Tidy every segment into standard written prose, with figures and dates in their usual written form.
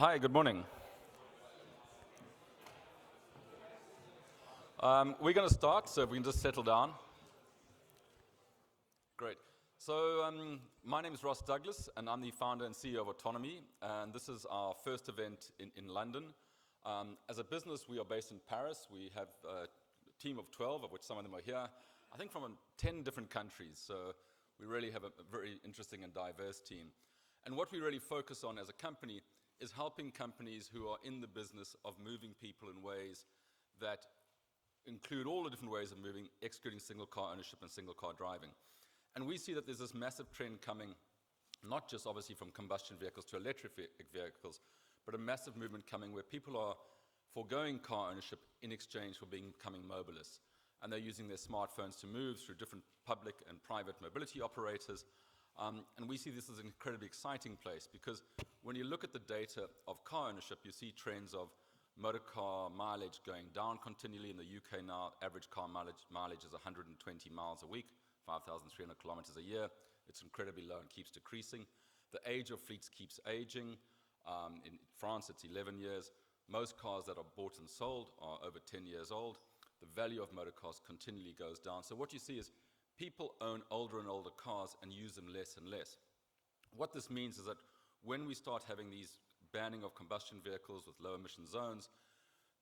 Hi, good morning. We're going to start, so if we can just settle down. Great. My name is Ross Douglas, and I'm the founder and CEO of Autonomy, and this is our first event in London. As a business, we are based in Paris. We have a team of 12, of which some of them are here, I think from 10 different countries, so we really have a very interesting and diverse team. And what we really focus on as a company is helping companies who are in the business of moving people in ways that include all the different ways of moving, excluding single car ownership and single car driving. And we see that there's this massive trend coming, not just obviously from combustion vehicles to electric vehicles, but a massive movement coming where people are foregoing car ownership in exchange for becoming mobilists. And they're using their smartphones to move through different public and private mobility operators. And we see this as an incredibly exciting place because when you look at the data of car ownership, you see trends of motor car mileage going down continually. In the UK now, average car mileage is 120 miles a week, 5,300 kilometers a year. It's incredibly low and keeps decreasing. The age of fleets keeps aging. In France, it's 11 years. Most cars that are bought and sold are over 10 years old. The value of motor cars continually goes down. So what you see is people own older and older cars and use them less and less. What this means is that when we start having these banning of combustion vehicles with low emission zones,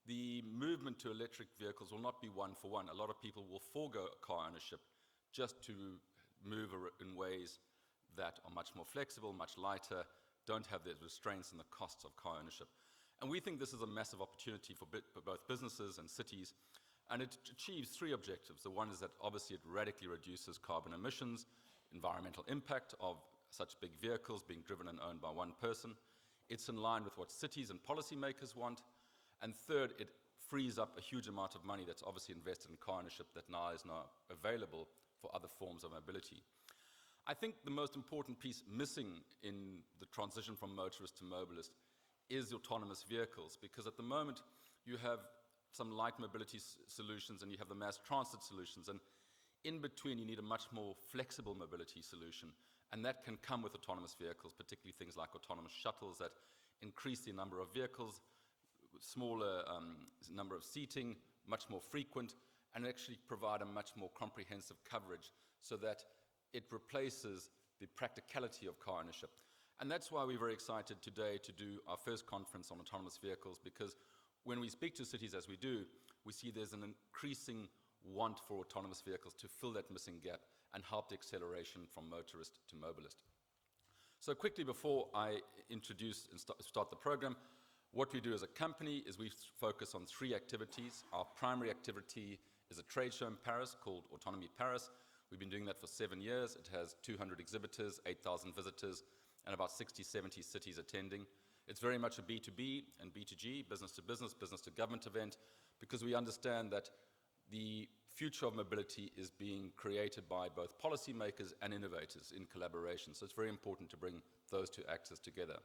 the movement to electric vehicles will not be one for one. A lot of people will forego car ownership just to move in ways that are much more flexible, much lighter, don't have the restraints and the costs of car ownership. And we think this is a massive opportunity for both businesses and cities. And it achieves three objectives. The one is that obviously it radically reduces carbon emissions, environmental impact of such big vehicles being driven and owned by one person. It's in line with what cities and policymakers want. And third, it frees up a huge amount of money that's obviously invested in car ownership that now is available for other forms of mobility. I think the most important piece missing in the transition from motorist to mobilist is autonomous vehicles, because at the moment you have some light mobility solutions and you have the mass transit solutions, and in between you need a much more flexible mobility solution, and that can come with autonomous vehicles, particularly things like autonomous shuttles that increase the number of vehicles, smaller number of seating, much more frequent, and actually provide a much more comprehensive coverage so that it replaces the practicality of car ownership. And that's why we're very excited today to do our first conference on autonomous vehicles, because when we speak to cities as we do, we see there's an increasing want for autonomous vehicles to fill that missing gap and help the acceleration from motorist to mobilist. So quickly before I introduce and start the program, what we do as a company is we focus on three activities. Our primary activity is a trade show in Paris called Autonomy Paris. We've been doing that for 7 years. It has 200 exhibitors, 8,000 visitors, and about 60, 70 cities attending. It's very much a B2B and B2G, business to business, business to government event, because we understand that the future of mobility is being created by both policymakers and innovators in collaboration. So it's very important to bring those two axes together.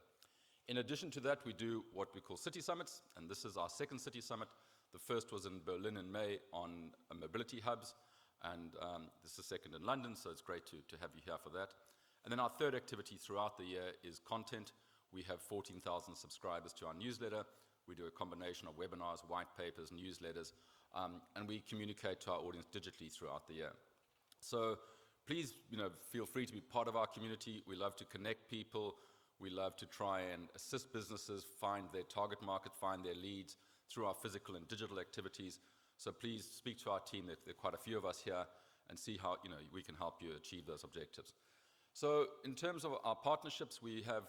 In addition to that, we do what we call city summits, and this is our second city summit. The first was in Berlin in May on mobility hubs, and this is the second in London, so it's great to have you here for that. And then our third activity throughout the year is content. We have 14,000 subscribers to our newsletter. We do a combination of webinars, white papers, newsletters, and we communicate to our audience digitally throughout the year. So please, feel free to be part of our community. We love to connect people. We love to try and assist businesses find their target market, find their leads through our physical and digital activities. So please speak to our team. There are quite a few of us here, and see how we can help you achieve those objectives. So in terms of our partnerships, we have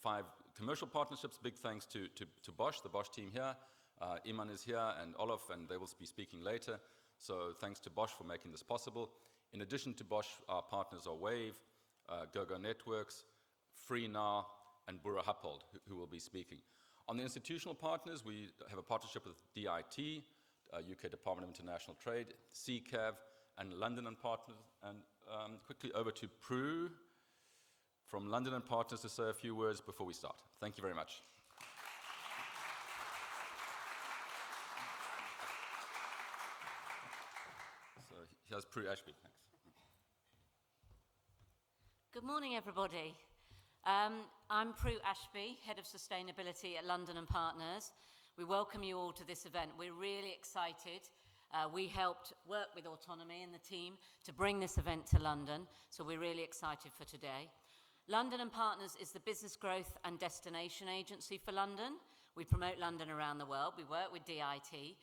5 commercial partnerships. Big thanks to Bosch, the Bosch team here. Iman is here and Olaf, and they will be speaking later. So thanks to Bosch for making this possible. In addition to Bosch, our partners are Wave, GoGo Networks, FreeNow, and Bura Happold, who will be speaking. On the institutional partners, we have a partnership with DIT, UK Department of International Trade, CCAV, and London and Partners. And quickly over to Prue from London and Partners to say a few words before we start. Thank you very much. So here's Prue Ashby. Thanks. Good morning, everybody. I'm Prue Ashby, Head of Sustainability at London & Partners. We welcome you all to this event. We're really excited. We helped work with Autonomy and the team to bring this event to London, so we're really excited for today. London & Partners is the business growth and destination agency for London. We promote London around the world. We work with DIT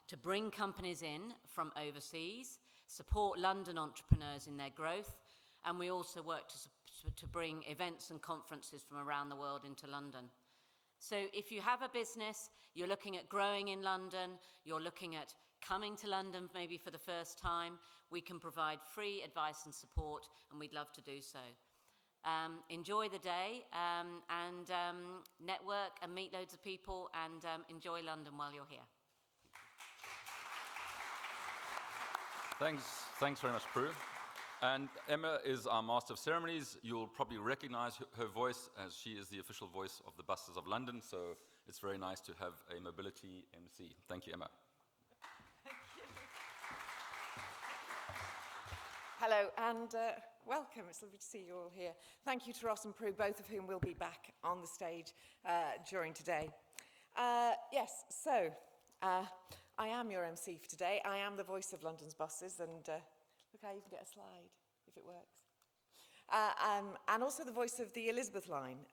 to bring companies in from overseas, support London entrepreneurs in their growth, and we also work to bring events and conferences from around the world into London. So if you have a business, you're looking at growing in London, you're looking at coming to London maybe for the first time, we can provide free advice and support, and we'd love to do so. Enjoy the day and network and meet loads of people and enjoy London while you're here. Thanks very much, Prue. And Emma is our Master of Ceremonies. You'll probably recognize her voice as she is the official voice of the Buses of London, so it's very nice to have a mobility MC. Thank you, Emma. Thank you. Hello and welcome. It's lovely to see you all here. Thank you to Ross and Prue, both of whom will be back on the stage during today. Yes, so I am your MC for today. I am the voice of London's buses, and look, I even get a slide, if it works. And also the voice of the Elizabeth line.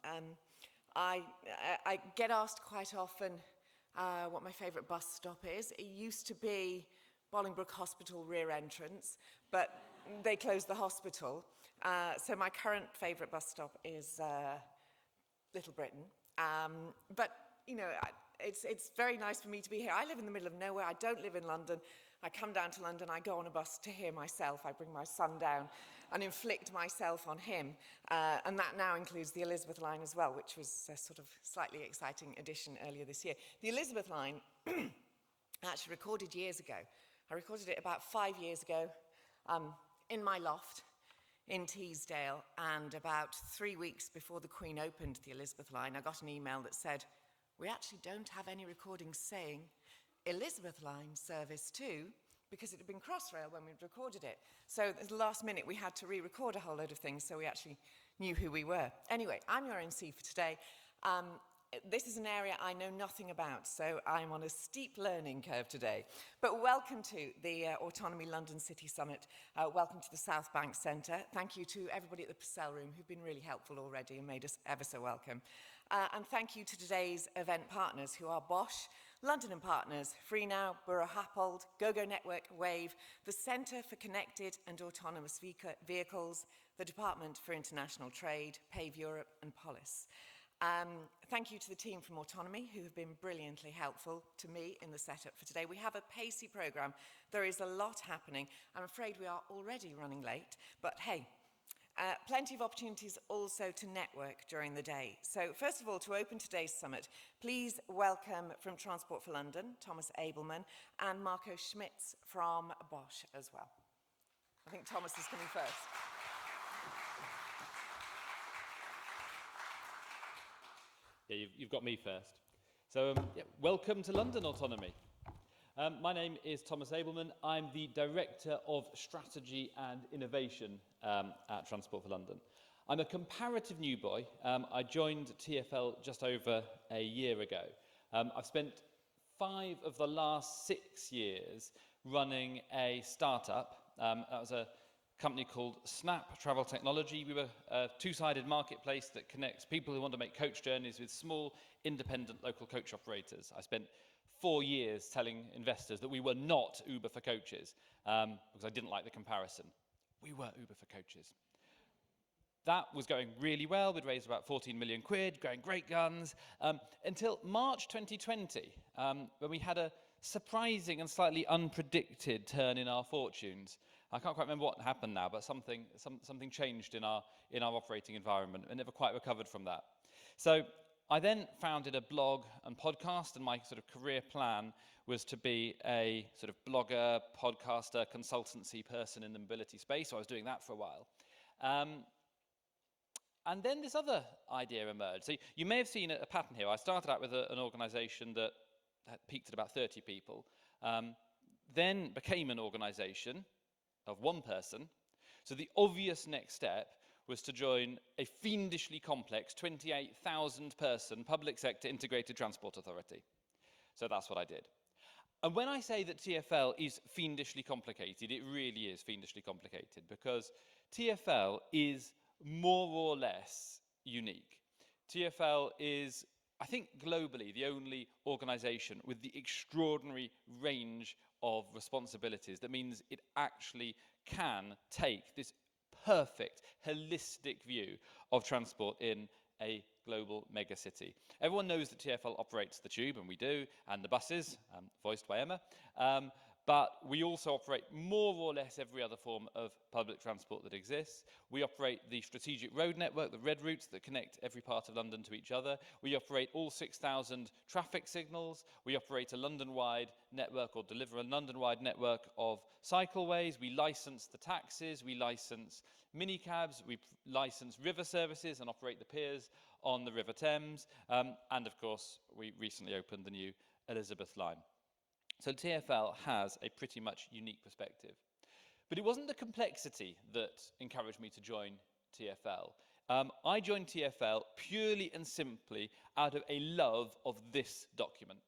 I get asked quite often what my favourite bus stop is. It used to be Bolingbroke Hospital rear entrance, but they closed the hospital. So my current favourite bus stop is Little Britain. But, you know, it's very nice for me to be here. I live in the middle of nowhere. I don't live in London. I come down to London, I go on a bus to here myself. I bring my son down and inflict myself on him. And that now includes the Elizabeth line as well, which was a sort of slightly exciting addition earlier this year. The Elizabeth line actually recorded years ago. I recorded it about 5 years ago in my loft in Teesdale. And about 3 weeks before the Queen opened the Elizabeth line, I got an email that said, we actually don't have any recordings saying Elizabeth line service too, because it had been Crossrail when we'd recorded it. So at the last minute we had to re-record a whole load of things so we actually knew who we were. Anyway, I'm your MC for today. This is an area I know nothing about, so I'm on a steep learning curve today. But welcome to the Autonomy London City Summit. Welcome to the South Bank Centre. Thank you to everybody at the Purcell Room who've been really helpful already and made us ever so welcome. And thank you to today's event partners who are Bosch, London & Partners, Freenow, Borough Happold, GoGo Network, Wave, the Centre for Connected and Autonomous Vehicles, the Department for International Trade, Pave Europe and Polis. Thank you to the team from Autonomy who have been brilliantly helpful to me in the setup for today. We have a pacey programme. There is a lot happening. I'm afraid we are already running late, but hey, plenty of opportunities also to network during the day. So first of all, to open today's summit, please welcome from Transport for London, Thomas Abelman, and Marco Schmitz from Bosch as well. I think Thomas is coming first. Yeah, you've got me first. So welcome to London Autonomy. My name is Thomas Abelman. I'm the Director of Strategy and Innovation at Transport for London. I'm a comparative new boy. I joined TfL just over a year ago. I've spent 5 of the last 6 years running a startup. That was a company called Snap Travel Technology. We were a two-sided marketplace that connects people who want to make coach journeys with small, independent local coach operators. I spent 4 years telling investors that we were not Uber for coaches because I didn't like the comparison. We were Uber for coaches. That was going really well. We'd raised about 14 million quid, going great guns, until March 2020, when we had a surprising and slightly unpredicted turn in our fortunes. I can't quite remember what happened now, but something changed in our operating environment and never quite recovered from that. So I then founded a blog and podcast, and my sort of career plan was to be a sort of blogger, podcaster, consultancy person in the mobility space. So I was doing that for a while. And then this other idea emerged. So you may have seen a pattern here. I started out with an organization that had peaked at about 30 people, then became an organization of one person. So the obvious next step was to join a fiendishly complex 28,000 person public sector integrated transport authority. So that's what I did. And when I say that TfL is fiendishly complicated, it really is fiendishly complicated, because TfL is more or less unique. TfL is, I think, globally the only organisation with the extraordinary range of responsibilities that means it actually can take this perfect, holistic view of transport in a global megacity. Everyone knows that TfL operates the tube, and we do, and the buses, voiced by Emma, but we also operate more or less every other form of public transport that exists. We operate the strategic road network, the red routes that connect every part of London to each other. We operate all 6,000 traffic signals. We operate a London-wide network, or deliver a London-wide network of cycleways. We license the taxis. We license minicabs. We license river services and operate the piers on the River Thames. And of course, we recently opened the new Elizabeth line. So TfL has a pretty much unique perspective. But it wasn't the complexity that encouraged me to join TfL. I joined TfL purely and simply out of a love of this document,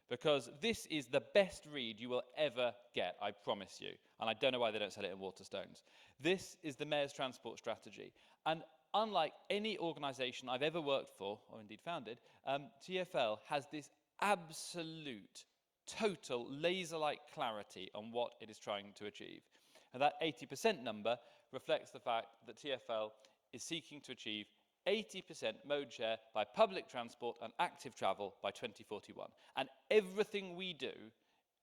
because this is the best read you will ever get, I promise you. And I don't know why they don't sell it in Waterstones. This is the Mayor's Transport Strategy. And unlike any organisation I've ever worked for, or indeed founded, TfL has this absolute, total, laser-like clarity on what it is trying to achieve. And that 80% number reflects the fact that TfL is seeking to achieve 80% mode share by public transport and active travel by 2041. And everything we do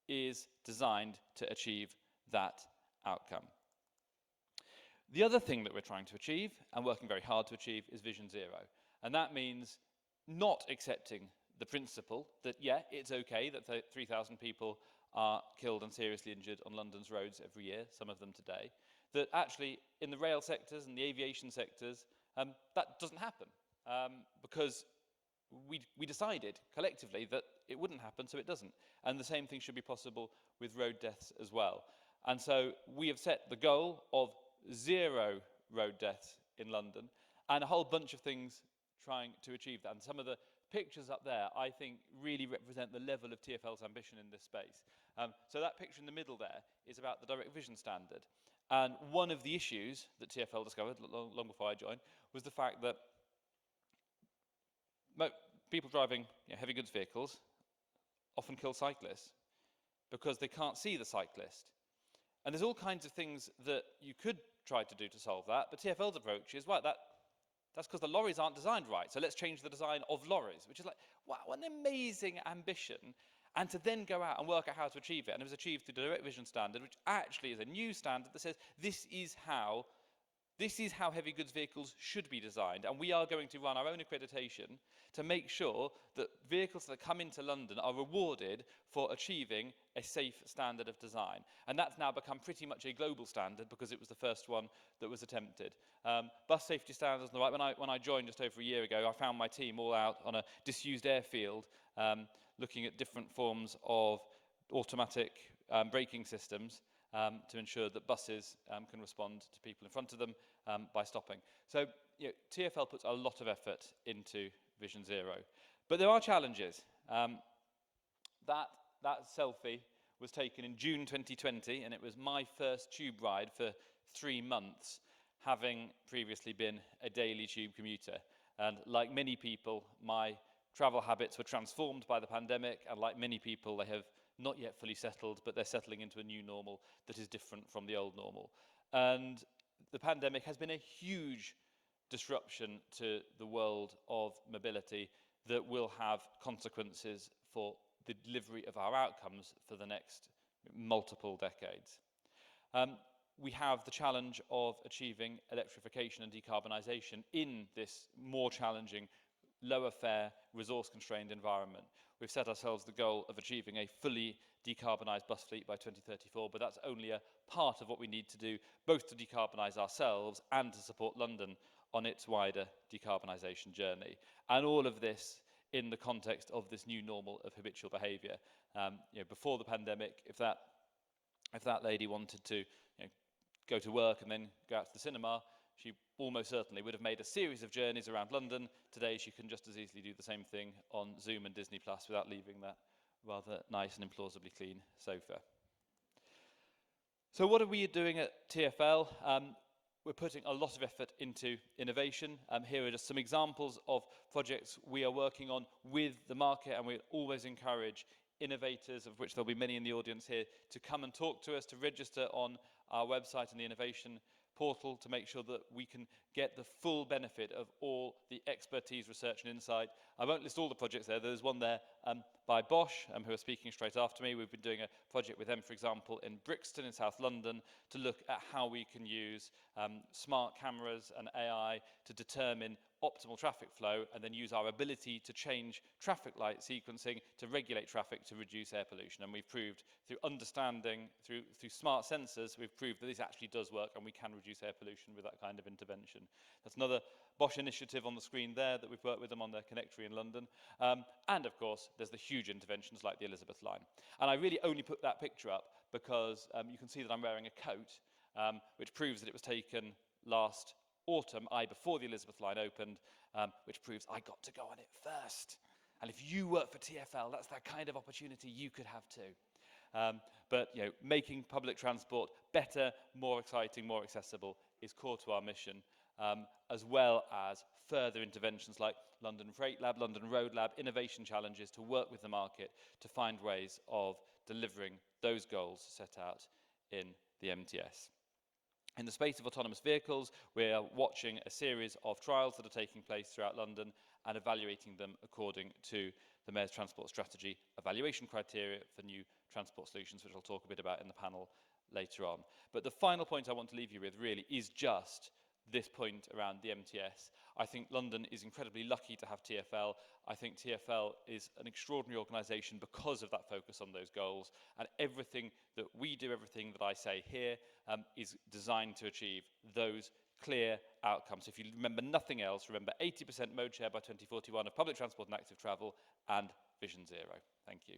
is designed to achieve that outcome. The other thing that we're trying to achieve, and working very hard to achieve, is Vision Zero. And that means not accepting the principle that, yeah, it's okay that 3,000 people are killed and seriously injured on London's roads every year, some of them today, that actually in the rail sectors and the aviation sectors, that doesn't happen, because we decided collectively that it wouldn't happen, so it doesn't. And the same thing should be possible with road deaths as well. And so we have set the goal of 0 road deaths in London, and a whole bunch of things trying to achieve that. And some of the pictures up there, I think, really represent the level of TfL's ambition in this space. So that picture in the middle there is about the Direct Vision Standard. And one of the issues that TfL discovered long before I joined was the fact that people driving heavy goods vehicles often kill cyclists because they can't see the cyclist. And there's all kinds of things that you could try to do to solve that, but TfL's approach is, right, that's because the lorries aren't designed right, so let's change the design of lorries, which is like, wow, what an amazing ambition. And to then go out and work out how to achieve it. And it was achieved through the Direct Vision Standard, which actually is a new standard that says this is how heavy goods vehicles should be designed. And we are going to run our own accreditation to make sure that vehicles that come into London are rewarded for achieving a safe standard of design. And that's now become pretty much a global standard because it was the first one that was attempted. Bus safety standards on the right. When I joined just over a year ago, I found my team all out on a disused airfield, looking at different forms of automatic braking systems to ensure that buses can respond to people in front of them by stopping. So TfL puts a lot of effort into Vision Zero. But there are challenges. That selfie was taken in June 2020, and it was my first tube ride for 3 months, having previously been a daily tube commuter. And like many people, my travel habits were transformed by the pandemic, and like many people, they have not yet fully settled, but they're settling into a new normal that is different from the old normal. And the pandemic has been a huge disruption to the world of mobility that will have consequences for the delivery of our outcomes for the next multiple decades. We have the challenge of achieving electrification and decarbonisation in this more challenging, lower fare, resource-constrained environment. We've set ourselves the goal of achieving a fully decarbonised bus fleet by 2034, but that's only a part of what we need to do, both to decarbonise ourselves and to support London on its wider decarbonisation journey. And all of this in the context of this new normal of habitual behaviour. Before the pandemic, if that lady wanted to go to work and then go out to the cinema, she almost certainly would have made a series of journeys around London. Today, she can just as easily do the same thing on Zoom and Disney Plus without leaving that rather nice and implausibly clean sofa. So what are we doing at TfL? We're putting a lot of effort into innovation. Here are just some examples of projects we are working on with the market, and we always encourage innovators, of which there'll be many in the audience here, to come and talk to us, to register on our website and the innovation portal to make sure that we can get the full benefit of all the expertise, research and insight. I won't list all the projects there. There's one there by Bosch, who are speaking straight after me. We've been doing a project with them, for example, in Brixton in South London to look at how we can use smart cameras and AI to determine optimal traffic flow and then use our ability to change traffic light sequencing to regulate traffic to reduce air pollution. And we've proved through understanding, through smart sensors, we've proved that this actually does work and we can reduce air pollution with that kind of intervention. That's another Bosch initiative on the screen there that we've worked with them on their connectory in London. And of course, there's the huge interventions like the Elizabeth line. And I really only put that picture up because you can see that I'm wearing a coat, which proves that it was taken last autumn, before the Elizabeth line opened, which proves I got to go on it first. And if you work for TfL, that's that kind of opportunity you could have too. But you know, making public transport better, more exciting, more accessible is core to our mission, as well as further interventions like London Freight Lab, London Road Lab, innovation challenges to work with the market to find ways of delivering those goals set out in the MTS. In the space of autonomous vehicles, we're watching a series of trials that are taking place throughout London and evaluating them according to the Mayor's Transport Strategy evaluation criteria for new transport solutions, which I'll talk a bit about in the panel later on. But the final point I want to leave you with really is just this point around the MTS. I think London is incredibly lucky to have TfL. I think TfL is an extraordinary organisation because of that focus on those goals, and everything that we do, everything that I say here, is designed to achieve those clear outcomes. If you remember nothing else, remember 80% mode share by 2041 of public transport and active travel, and Vision Zero. Thank you.